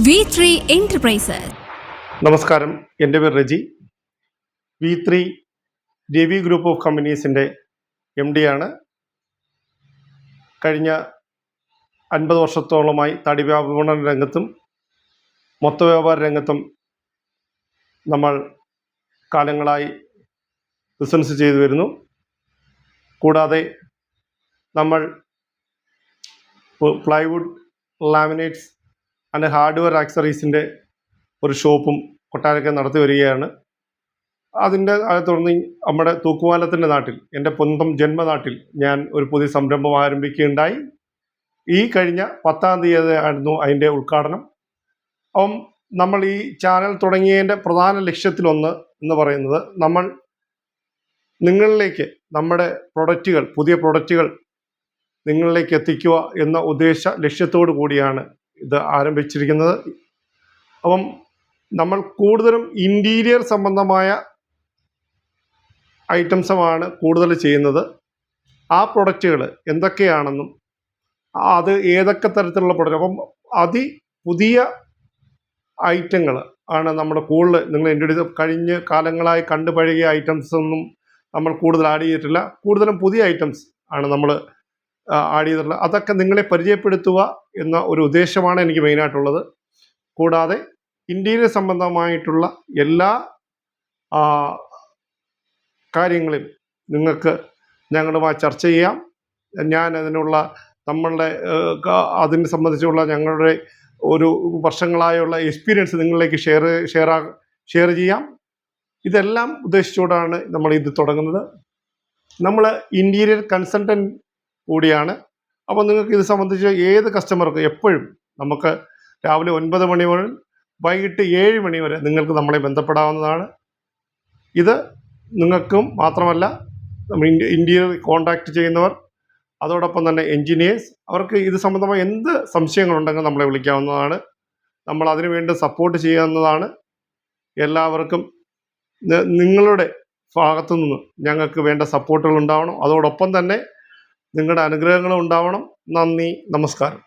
V3 Enterprises. നമസ്കാരം, എൻ്റെ പേര് Reji. V3 Ravi group of കമ്പനീസിൻ്റെ MD ആണ്. കഴിഞ്ഞ 50 വർഷത്തോളമായി തടി വിപണന രംഗത്തും മൊത്ത വ്യാപാര രംഗത്തും നമ്മൾ കാലങ്ങളായി ബിസിനസ് ചെയ്തു വരുന്നു. കൂടാതെ നമ്മൾ പ്ലൈവുഡ്, ലാമിനേറ്റ്സ് ആൻഡ് ഹാർഡ്വെയർ ആക്സറീസിൻ്റെ ഒരു ഷോപ്പും കൊട്ടാരക്കര നടത്തി വരികയാണ്. അതിൻ്റെ തുടർന്ന് നമ്മുടെ തൂക്കുപാലത്തിൻ്റെ നാട്ടിൽ, എൻ്റെ സ്വന്തം ജന്മനാട്ടിൽ ഞാൻ ഒരു പുതിയ സംരംഭം ആരംഭിക്കുകയുണ്ടായി. ഈ കഴിഞ്ഞ 10-ാം തീയതി ആയിരുന്നു അതിൻ്റെ ഉദ്ഘാടനം. അപ്പം നമ്മൾ ഈ ചാനൽ തുടങ്ങിയതിൻ്റെ പ്രധാന ലക്ഷ്യത്തിലൊന്ന് എന്ന് പറയുന്നത്, നമ്മൾ നിങ്ങളിലേക്ക് നമ്മുടെ പ്രൊഡക്റ്റുകൾ, പുതിയ പ്രൊഡക്റ്റുകൾ നിങ്ങളിലേക്ക് എത്തിക്കുക എന്ന ലക്ഷ്യത്തോടു കൂടിയാണ് ഇത് ആരംഭിച്ചിരിക്കുന്നത്. അപ്പം നമ്മൾ കൂടുതലും ഇൻറ്റീരിയർ സംബന്ധമായ ഐറ്റംസുമാണ് കൂടുതൽ ചെയ്യുന്നത്. ആ പ്രൊഡക്റ്റുകൾ എന്തൊക്കെയാണെന്നും അത് ഏതൊക്കെ തരത്തിലുള്ള പ്രൊഡക്റ്റ്, അപ്പം പുതിയ ഐറ്റങ്ങൾ ആണ് നമ്മൾ കൂടുതൽ നിങ്ങൾ ഇൻട്രൊഡ്യൂസ്. കഴിഞ്ഞ കാലങ്ങളായി കണ്ടുപഴകിയ ഐറ്റംസ് ഒന്നും നമ്മൾ കൂടുതൽ ആഡ് ചെയ്തിട്ടില്ല. കൂടുതലും പുതിയ ഐറ്റംസ് ആണ് നമ്മൾ ആഡ് ചെയ്തിട്ടുള്ളത്. അതൊക്കെ നിങ്ങളെ പരിചയപ്പെടുത്തുക എന്ന ഒരു ഉദ്ദേശമാണ് എനിക്ക് മെയിനായിട്ടുള്ളത്. കൂടാതെ ഇൻറ്റീരിയർ സംബന്ധമായിട്ടുള്ള എല്ലാ കാര്യങ്ങളും നിങ്ങൾക്ക് ഞങ്ങളുമായി ചർച്ച ചെയ്യാം. ഞാൻ അതിനുള്ള അതിനെ സംബന്ധിച്ചുള്ള ഞങ്ങളുടെ ഒരു വർഷങ്ങളായുള്ള എക്സ്പീരിയൻസ് നിങ്ങളിലേക്ക് ഷെയർ ചെയ്യാം. ഇതെല്ലാം ഉദ്ദേശിച്ചുകൊണ്ടാണ് നമ്മൾ ഇത് തുടങ്ങുന്നത്. നമ്മൾ ഇൻറ്റീരിയർ കൺസൾട്ടൻറ്റ് കൂടിയാണ്. അപ്പോൾ നിങ്ങൾക്ക് ഇത് സംബന്ധിച്ച് ഏത് കസ്റ്റമർക്ക് എപ്പോഴും നമുക്ക് രാവിലെ 9 മണി മുതൽ വൈകിട്ട് 7 മണി വരെ നിങ്ങൾക്ക് നമ്മളെ ബന്ധപ്പെടാവുന്നതാണ്. ഇത് നിങ്ങൾക്കും മാത്രമല്ല, ഇന്ത്യയിൽ കോൺടാക്റ്റ് ചെയ്യുന്നവർ, അതോടൊപ്പം തന്നെ എൻജിനീയേഴ്സ്, അവർക്ക് ഇത് സംബന്ധമായ എന്ത് സംശയങ്ങളുണ്ടെങ്കിൽ നമ്മളെ വിളിക്കാവുന്നതാണ്. നമ്മൾ അതിനു വേണ്ടി സപ്പോർട്ട് ചെയ്യാവുന്നതാണ്. എല്ലാവർക്കും നിങ്ങളുടെ ഭാഗത്തു നിന്ന് ഞങ്ങൾക്ക് വേണ്ട സപ്പോർട്ടുകൾ ഉണ്ടാവണം. അതോടൊപ്പം തന്നെ നിങ്ങളുടെ അനുഗ്രഹങ്ങളും ഉണ്ടാവണം. നന്ദി, നമസ്കാരം.